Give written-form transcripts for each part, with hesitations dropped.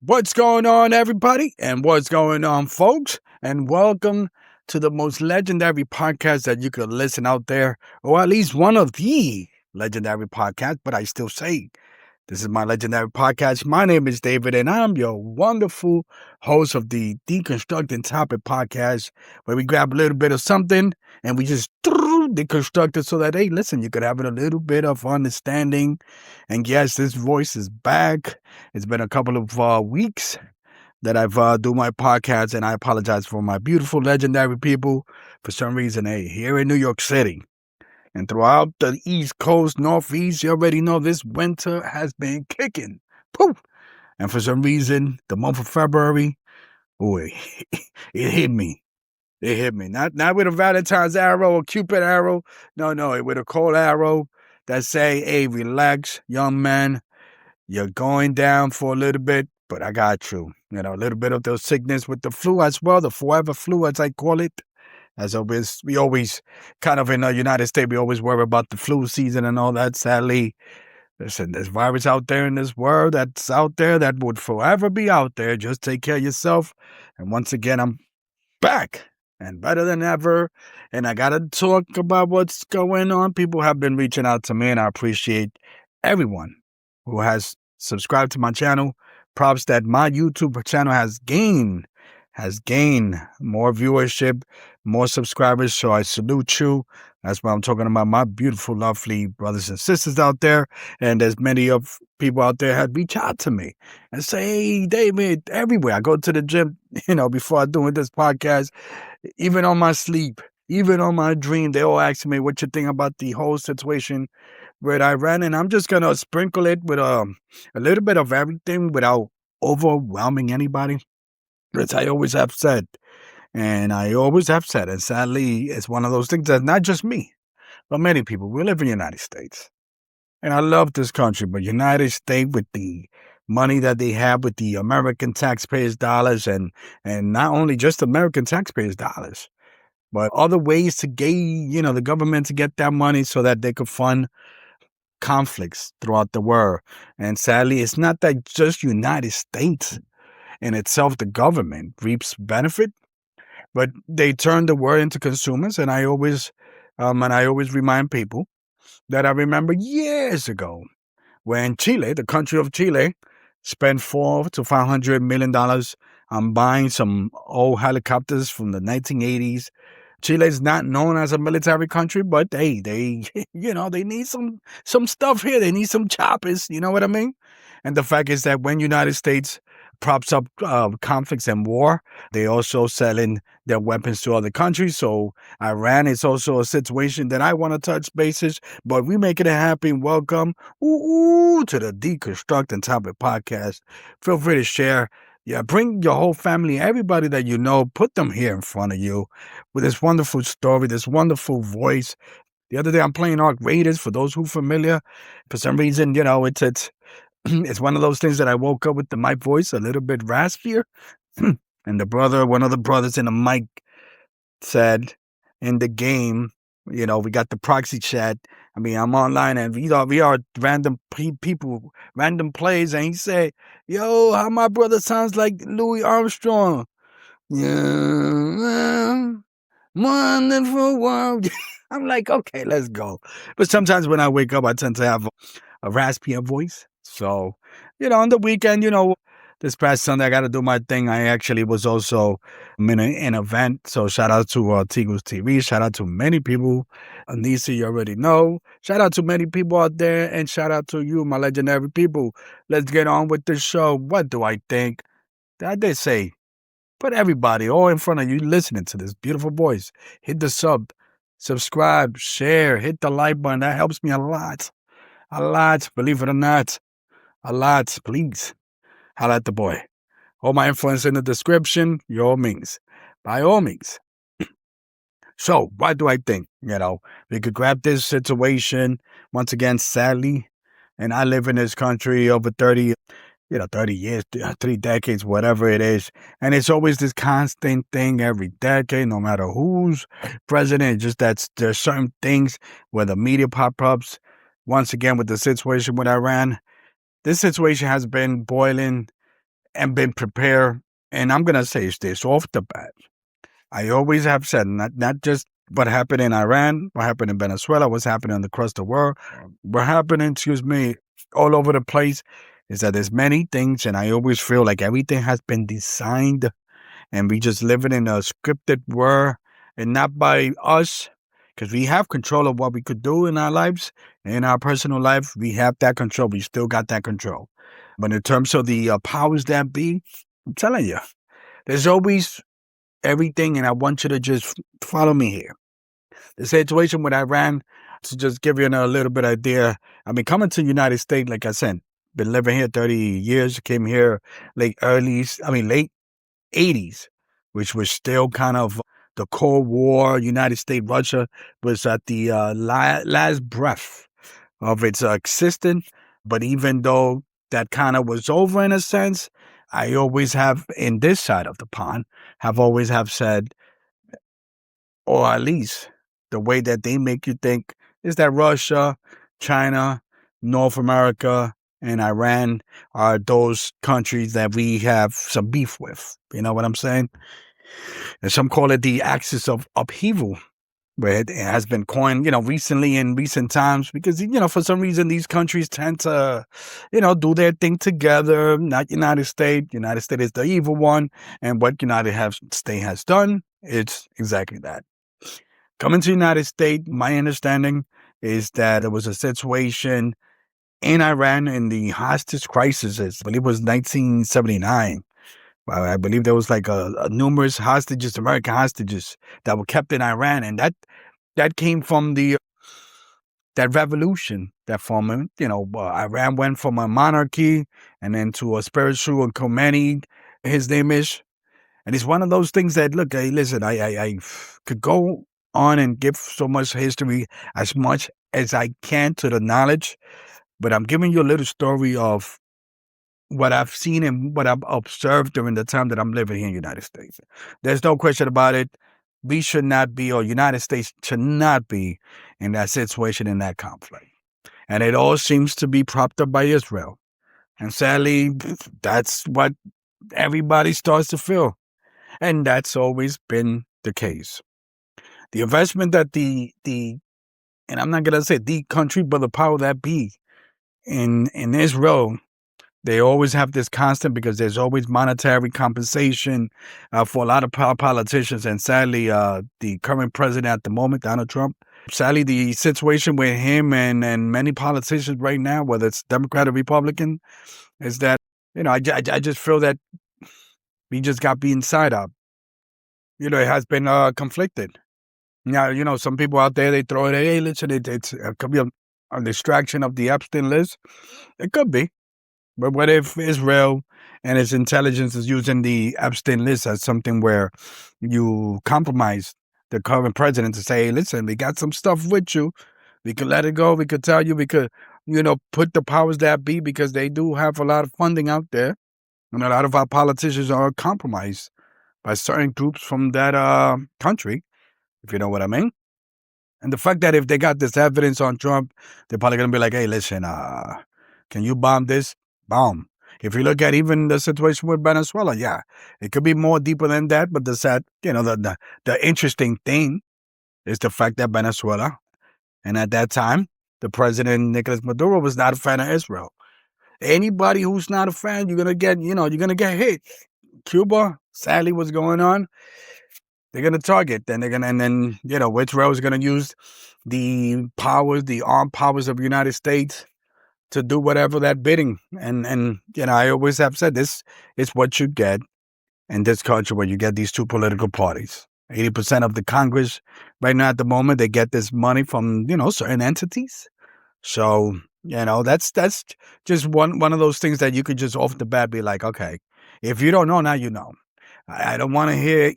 What's going on, everybody? And what's going on, folks? And welcome to the most legendary podcast that you could listen out there, or at least one of the legendary podcasts. But I still say, this is my legendary podcast. My name is David, and I'm your wonderful host of the Deconstructing Topic podcast, where we grab a little bit of something and we just deconstruct it so that, hey, listen, you could have a little bit of understanding. And yes, this voice is back. It's been a couple of weeks that I've do my podcast, and I apologize for my beautiful, legendary people. For some reason, hey, here in New York City and throughout the East Coast, Northeast, you already know this winter has been kicking. Poof! And for some reason, the month of February, boy, it hit me. It hit me. Not with a Valentine's arrow or Cupid arrow. No, with a cold arrow that say, hey, relax, young man. You're going down for a little bit, but I got you. You know, a little bit of the sickness with the flu as well, the forever flu, as I call it. As always, we always kind of in the United States, we always worry about the flu season and all that. Sadly, listen, there's virus out there in this world that's out there that would forever be out there. Just take care of yourself. And once again, I'm back and better than ever. And I got to talk about what's going on. People have been reaching out to me, and I appreciate everyone who has subscribed to my channel. Props that my YouTube channel has gained more viewership, more subscribers. So I salute you. That's why I'm talking about my beautiful, lovely brothers and sisters out there. And there's many of people out there have reached out to me and say, hey, David, everywhere. I go to the gym, before I'm doing this podcast, even on my sleep, even on my dream, they all ask me what you think about the whole situation with Iran. And I'm just going to sprinkle it with a little bit of everything without overwhelming anybody. As I always have said, and sadly, it's one of those things that's not just me, but many people. We live in the United States, and I love this country, but United States, with the money that they have with the American taxpayers' dollars, and not only just American taxpayers' dollars, but other ways to gain, the government to get that money so that they could fund conflicts throughout the world. And sadly, it's not that just United States in itself, the government reaps benefit, but they turn the world into consumers. And I always remind people that I remember years ago when Chile, the country of Chile, spent $400 to $500 million on buying some old helicopters from the 1980s. Chile is not known as a military country, but hey, they need some stuff here. They need some choppers. You know what I mean? And the fact is that when United States props up conflicts and war, they also selling their weapons to other countries. So Iran is also a situation that I want to touch bases, but we making it happen. Welcome to the Deconstructing Topic podcast. Feel free to share. Yeah, bring your whole family, everybody that you know, put them here in front of you with this wonderful story, this wonderful voice. The other day I'm playing Arc Raiders, for those who are familiar. For some reason, it's it's one of those things that I woke up with the mic voice a little bit raspier. And one of the brothers in the mic said in the game, we got the proxy chat. I mean, I'm online and we are random people, random plays. And he said, yo, how my brother sounds like Louis Armstrong. Yeah, wonderful world. I'm like, okay, let's go. But sometimes when I wake up, I tend to have a raspier voice. So, on the weekend, this past Sunday, I got to do my thing. I actually was also in an event. So shout out to Tigos TV. Shout out to many people. Anissa, you already know. Shout out to many people out there. And shout out to you, my legendary people. Let's get on with the show. What do I think? I did say, put everybody all in front of you listening to this beautiful voice. Hit the subscribe, share, hit the like button. That helps me a lot. A lot, believe it or not. A lot, please. Holla at the boy. All my influence in the description, by all means. So, what do I think? We could grab this situation, once again, sadly, and I live in this country over 30 years, 3 decades, whatever it is. And it's always this constant thing every decade, no matter who's president. Just that there's certain things where the media pop-ups. Once again, with the situation with Iran, this situation has been boiling and been prepared. And I'm going to say this off the bat. I always have said, not just what happened in Iran, what happened in Venezuela, what's happening across the world, what happening, all over the place, is that there's many things, and I always feel like everything has been designed, and we just living in a scripted world, and not by us, because we have control of what we could do in our lives, in our personal life. We have that control. We still got that control. But in terms of the powers that be, I'm telling you, there's always everything, and I want you to just follow me here. The situation with Iran, to just give you a little bit idea, I mean, coming to the United States, like I said, been living here 30 years, came here late 80s, which was still kind of the Cold War. United States, Russia was at the last breath of its existence. But even though that kind of was over in a sense, I always have, in this side of the pond, always have said, or at least the way that they make you think, is that Russia, China, North America, and Iran are those countries that we have some beef with. You know what I'm saying? And some call it the axis of upheaval, where it has been coined, recently in recent times, because, for some reason, these countries tend to, do their thing together, not United States. United States is the evil one. And what States has done, it's exactly that. Coming to the United States, my understanding is that there was a situation in Iran in the hostage crisis. I believe it was 1979. I believe there was like a numerous hostages, American hostages, that were kept in Iran, and that came from that revolution, that from Iran went from a monarchy and then to a spiritual and Khomeini, his name is. And it's one of those things that, look, hey, listen, I could go on and give so much history, as much as I can to the knowledge, but I'm giving you a little story of what I've seen and what I've observed during the time that I'm living here in the United States. There's no question about it. We should not be, or United States should not be, in that situation, in that conflict. And it all seems to be propped up by Israel. And sadly, that's what everybody starts to feel. And that's always been the case. The investment that and I'm not going to say the country, but the power that be in Israel, they always have this constant, because there's always monetary compensation for a lot of politicians. And sadly, the current president at the moment, Donald Trump, sadly, the situation with him and many politicians right now, whether it's Democrat or Republican, is that, I just feel that we just got being side up. It has been conflicted. Now, some people out there, they throw it, hey, listen, it could be a distraction of the Epstein list. It could be. But what if Israel and its intelligence is using the Epstein list as something where you compromise the current president to say, hey, listen, we got some stuff with you. We could let it go. We could tell you. We could, put the powers that be, because they do have a lot of funding out there. And a lot of our politicians are compromised by certain groups from that country, if you know what I mean. And the fact that if they got this evidence on Trump, they're probably going to be like, hey, listen, can you bomb this? Bomb. If you look at even the situation with Venezuela, yeah, it could be more deeper than that. But the interesting thing is the fact that Venezuela, and at that time, the president, Nicolas Maduro, was not a fan of Israel. Anybody who's not a fan, you're going to get hit. Cuba, sadly, what's going on, they're going to target. Then Israel is going to use the powers, the armed powers of the United States, to do whatever that bidding. And I always have said this is what you get in this country, where you get these two political parties. 80% of the Congress right now at the moment, they get this money from, certain entities. So, that's just one of those things that you could just off the bat be like, okay, if you don't know, now you know. I don't want to hear,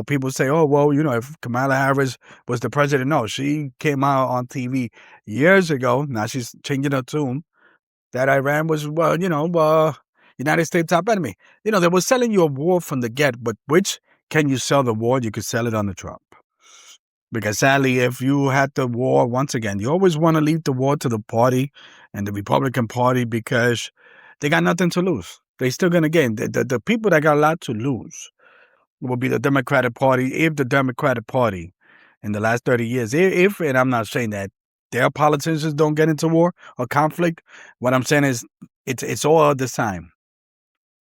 people say, oh, well, if Kamala Harris was the president. No, she came out on TV years ago. Now she's changing her tune, that Iran was, United States top enemy. They were selling you a war from the get, but which can you sell the war? You could sell it on the Trump. Because sadly, if you had the war, once again, you always want to leave the war to the party and the Republican Party, because they got nothing to lose. They're still going to gain. The people that got a lot to lose will be the Democratic Party. If the Democratic Party in the last 30 years, if and I'm not saying that their politicians don't get into war or conflict, what I'm saying is it's all the time.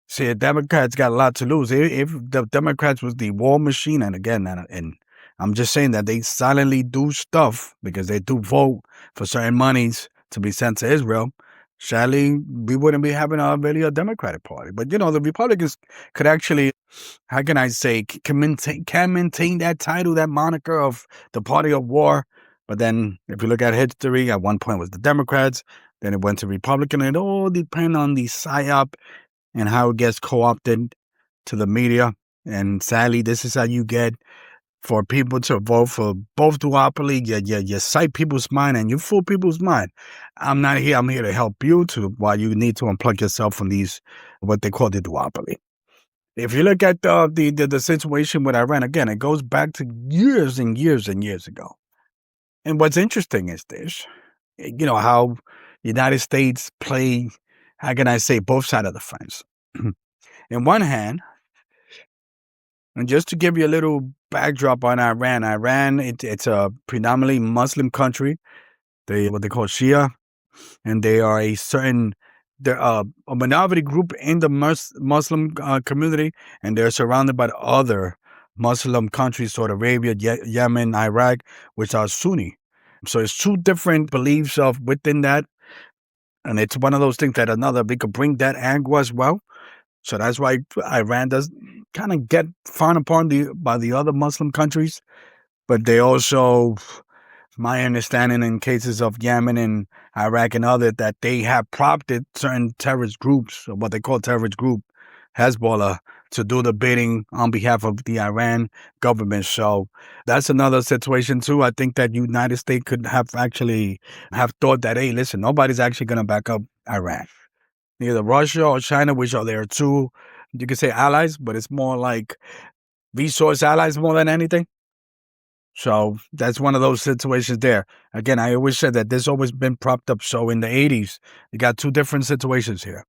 See, the Democrats got a lot to lose. If the Democrats was the war machine, and again, and I'm just saying that they silently do stuff because they do vote for certain monies to be sent to Israel, sadly, we wouldn't be having really a Democratic Party. But, the Republicans could actually, how can I say, can maintain that title, that moniker of the party of war. But then if you look at history, at one point it was the Democrats, then it went to Republican, and it all depends on the PSYOP and how it gets co-opted to the media. And sadly, this is how you get for people to vote for both duopoly. You cite people's mind and you fool people's mind. I'm not here. I'm here to help you while you need to unplug yourself from these, what they call the duopoly. If you look at the situation with Iran, again, it goes back to years and years and years ago. And what's interesting is this, how United States play, how can I say, both sides of the fence. In one hand, and just to give you a little backdrop on Iran, it's a predominantly Muslim country. What they call Shia, and they are they're a minority group in the Muslim community, and they're surrounded by other Muslim countries, Saudi Arabia, Yemen, Iraq, which are Sunni. So it's two different beliefs of within that, and it's one of those things that we could bring that angle as well. So that's why Iran does kind of get frowned upon by the other Muslim countries, but they also, my understanding in cases of Yemen and Iraq and other, that they have prompted certain terrorist groups, or what they call terrorist group, Hezbollah, to do the bidding on behalf of the Iran government. So that's another situation too. I think that United States could have actually have thought that, hey, listen, nobody's actually going to back up Iran. Neither Russia or China, which are there too, you could say allies, but it's more like resource allies more than anything. So that's one of those situations there. Again, I always said that there's always been propped up. So in the 80s, you got two different situations here.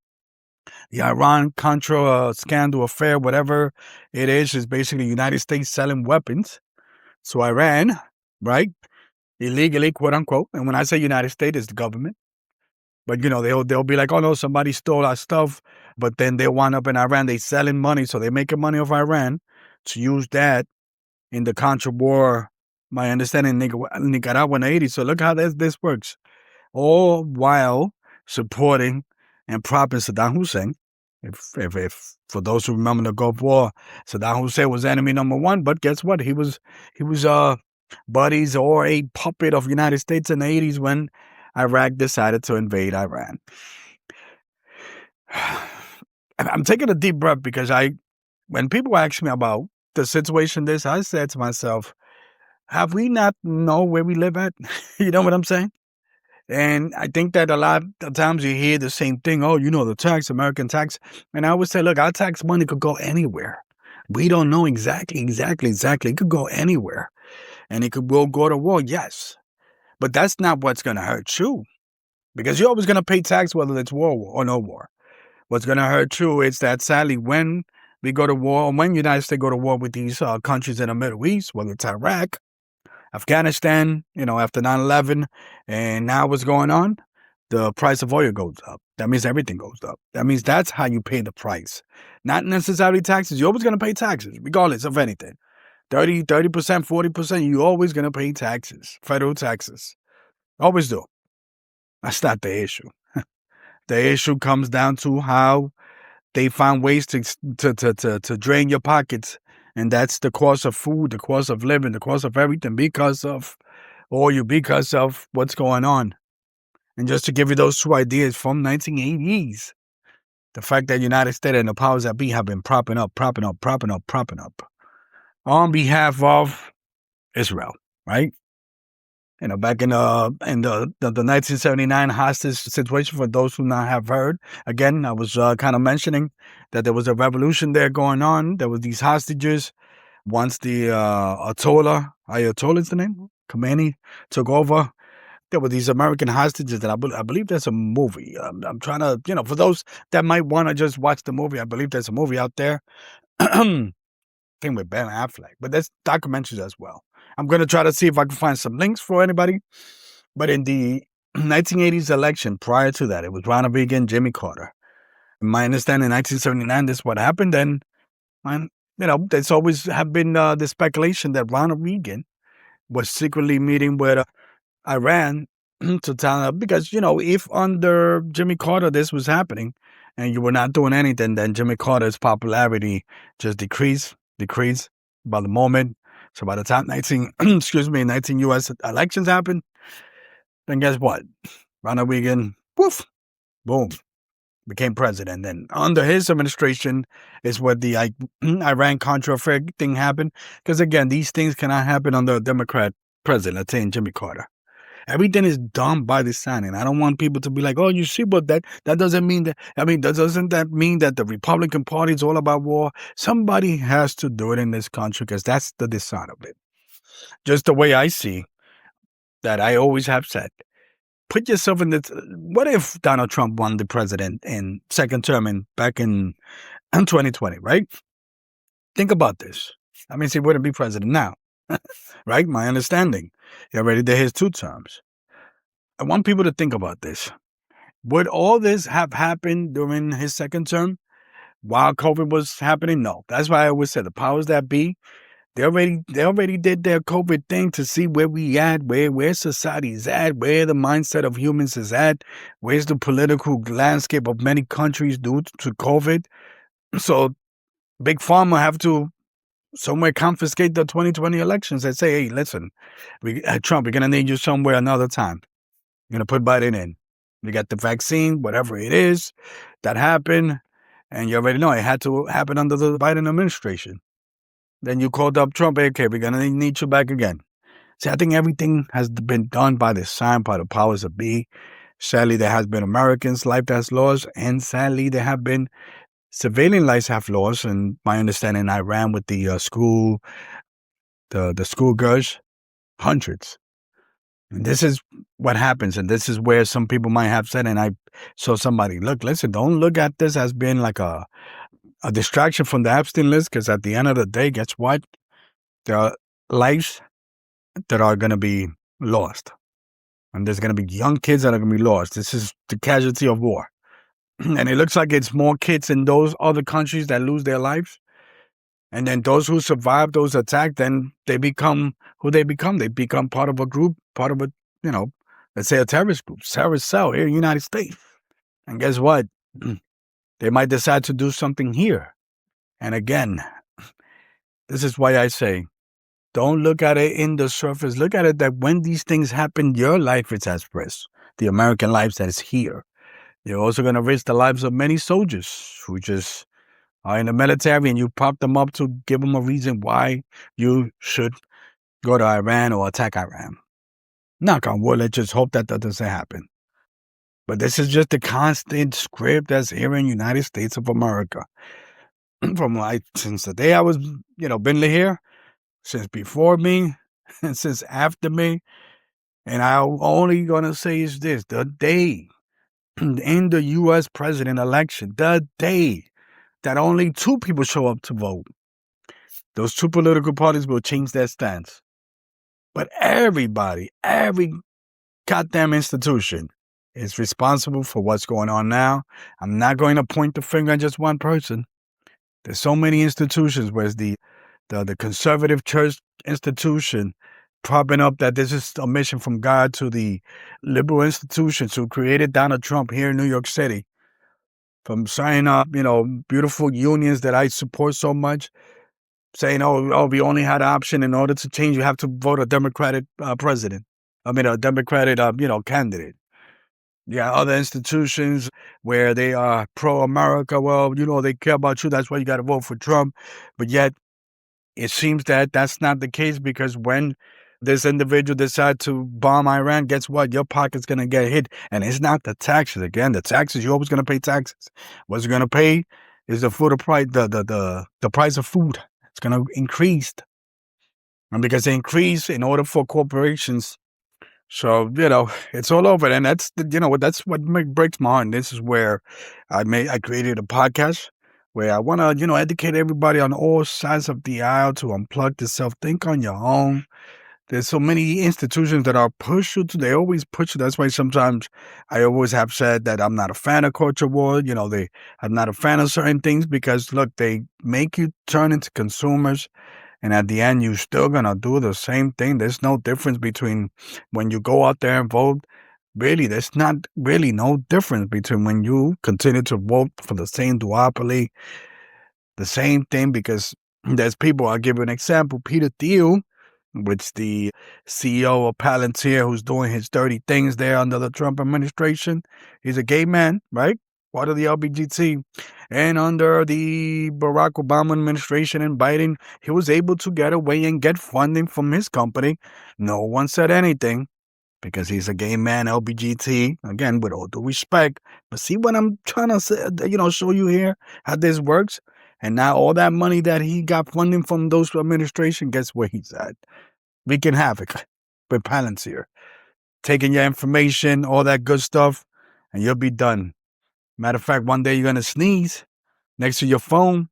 The Iran-Contra scandal affair, whatever it is basically the United States selling weapons to Iran, right? Illegally, quote unquote. And when I say United States, it's the government. But, they'll be like, oh, no, somebody stole our stuff. But then they'll wind up in Iran. They selling money. So they're making money off Iran to use that in the Contra war, my understanding, Nicaragua in the 80s. So look how this works. All while supporting and propping Saddam Hussein. If for those who remember the Gulf War, Saddam Hussein was enemy number one. But guess what? He was buddies or a puppet of the United States in the 80s when Iraq decided to invade Iran. I'm taking a deep breath because when people ask me about the situation I said to myself, have we not know where we live at? You know what I'm saying? And I think that a lot of times you hear the same thing. Oh, the tax, American tax. And I always say, look, our tax money could go anywhere. We don't know exactly. It could go anywhere. And will go to war, yes. But that's not what's going to hurt you. Because you're always going to pay tax whether it's war or no war. What's going to hurt you is that sadly when we go to war, or when the United States go to war with these countries in the Middle East, whether it's Iraq, Afghanistan, after 9/11, and now what's going on, the price of oil goes up. That means everything goes up. That means that's how you pay the price. Not necessarily taxes. You're always going to pay taxes, regardless of anything. 30%, 40%, you're always going to pay taxes, federal taxes. Always do. That's not the issue. The issue comes down to how they find ways to drain your pockets. And that's the cost of food, the cost of living, the cost of everything because of oil, because of what's going on. And just to give you those two ideas from 1980s, the fact that United States and the powers that be have been propping up on behalf of Israel, right? Back in the 1979 hostage situation, for those who not have heard, again, I was kind of mentioning that there was a revolution there going on. There was these hostages. Once the Ayatollah is the name, Khomeini took over, there were these American hostages that I believe there's a movie. I'm trying to, for those that might want to just watch the movie, I believe there's a movie out there. I think with Ben Affleck, but there's documentaries as well. I'm going to try to see if I can find some links for anybody. But in the 1980s election, prior to that, it was Ronald Reagan, Jimmy Carter. In my understanding, in 1979, this is what happened. And, there's always have been the speculation that Ronald Reagan was secretly meeting with Iran to tell them, because, if under Jimmy Carter this was happening and you were not doing anything, then Jimmy Carter's popularity just decreased by the moment. So by the time 19 U.S. elections happened, then guess what? Ronald Reagan, woof, boom, became president. And under his administration is where the Iran-Contra thing happened. Because again, these things cannot happen under a Democrat president, let's say in Jimmy Carter. Everything is done by the sign. And I don't want people to be like, oh, you see, but that doesn't mean that. Doesn't that mean that the Republican Party is all about war? Somebody has to do it in this country because that's the design of it. Just the way I see that I always have said. Put yourself in this. What if Donald Trump won the president in second term back in 2020, right? Think about this. I mean, he wouldn't be president now, right? My understanding. He already did his 2 terms. I want people to think about this. Would all this have happened during his second term while COVID was happening? No. That's why I always said the powers that be, they already did their COVID thing to see where we at, where society is at, where the mindset of humans is at, where's the political landscape of many countries due to COVID. So Big Pharma have to somewhere confiscate the 2020 elections and say, hey, listen, Trump, we're going to need you somewhere another time. You're going to put Biden in. We got the vaccine, whatever it is, that happened. And you already know it had to happen under the Biden administration. Then you called up Trump, okay, we're going to need you back again. See, I think everything has been done by the sign, by the powers that be. Sadly, there has been Americans' life that's lost, and sadly, there have been civilian lives have lost. And my understanding in Iran with the the schoolgirls, hundreds. And this is what happens, and this is where some people might have said, and I saw somebody, listen, don't look at this as being like a distraction from the Epstein list, because at the end of the day, guess what? There are lives that are going to be lost. And there's going to be young kids that are going to be lost. This is the casualty of war. And it looks like it's more kids in those other countries that lose their lives. And then those who survive those attacks, then they become who they become. They become part of a group, part of a, let's say a terrorist group, terrorist cell here in the United States. And guess what? They might decide to do something here. And again, this is why I say, don't look at it in the surface. Look at it that when these things happen, your life is at risk. The American lives that is here. You're also going to risk the lives of many soldiers who just are in the military, and you prop them up to give them a reason why you should go to Iran or attack Iran. Knock on wood, let's just hope that doesn't happen. But this is just the constant script that's here in the United States of America. Since the day I was, been here, since before me, and since after me. And I'm only going to say is this, the day in the U.S. president election, the day that only 2 people show up to vote, those 2 political parties will change their stance. But every goddamn institution is responsible for what's going on now. I'm not going to point the finger at just one person. There's so many institutions, whereas the conservative church institution propping up that this is a mission from God, to the liberal institutions who created Donald Trump here in New York City, from signing up, beautiful unions that I support so much, saying, oh, we only had an option in order to change. You have to vote a Democratic president. A Democratic, candidate. Yeah, other institutions where they are pro-America. Well, they care about you. That's why you got to vote for Trump. But yet, it seems that that's not the case, because when this individual decides to bomb Iran, guess what? Your pocket's going to get hit. And it's not the taxes. Again, the taxes, you're always going to pay taxes. What's going to pay is the food price, the price of food. It's going to increase. And because they increase in order for corporations So, it's all over. And that's what breaks my heart. This is where I created a podcast where I want to, educate everybody on all sides of the aisle to unplug yourself, think on your own. There's so many institutions that are push you to, they always push you. That's why sometimes I always have said that I'm not a fan of culture war. I'm not a fan of certain things because look, they make you turn into consumers. And at the end, you're still going to do the same thing. There's no difference between when you go out there and vote. Really, there's not really no difference between when you continue to vote for the same duopoly, the same thing, because there's people, I'll give you an example. Peter Thiel, which the CEO of Palantir, who's doing his dirty things there under the Trump administration. He's a gay man, right? Part of the LGBT. And under the Barack Obama administration and Biden, he was able to get away and get funding from his company. No one said anything because he's a gay man, LGBT, again, with all due respect. But see what I'm trying to say, show you here, how this works? And now all that money that he got funding from those administration, guess where he's at? Wreaking havoc with Palantir, taking your information, all that good stuff, and you'll be done. Matter of fact, one day you're going to sneeze next to your phone,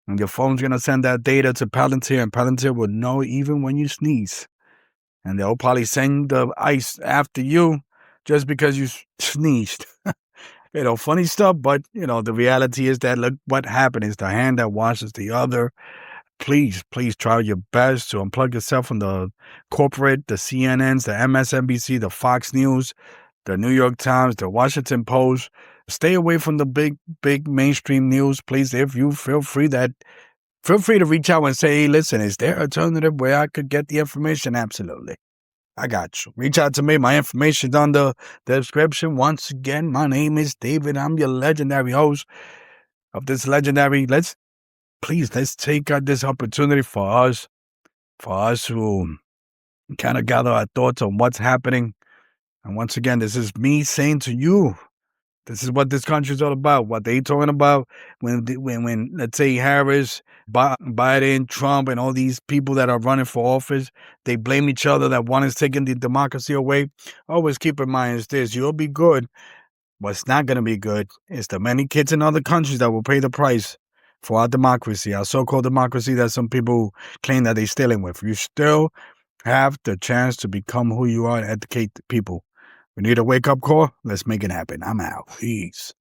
and your phone's going to send that data to Palantir, and Palantir will know even when you sneeze. And they'll probably send the ice after you just because you sneezed. Funny stuff, but, the reality is that, look, what happened is the hand that washes the other. Please try your best to unplug yourself from the corporate, the CNNs, the MSNBC, the Fox News, the New York Times, the Washington Post. Stay away from the big mainstream news, please. If you feel free to reach out and say, hey, listen, is there an alternative where I could get the information? Absolutely. I got you. Reach out to me. My information's on the description. Once again, my name is David. I'm your legendary host of this legendary. Let's take out this opportunity for us to kind of gather our thoughts on what's happening. And once again, this is me saying to you, this is what this country is all about. What they talking about when let's say Harris, Biden, Trump, and all these people that are running for office, they blame each other that one is taking the democracy away. Always keep in mind is this: you'll be good. What's not going to be good is the many kids in other countries that will pay the price for our democracy, our so-called democracy that some people claim that they're stealing with. You still have the chance to become who you are and educate the people. We need a wake-up call. Let's make it happen. I'm out. Peace.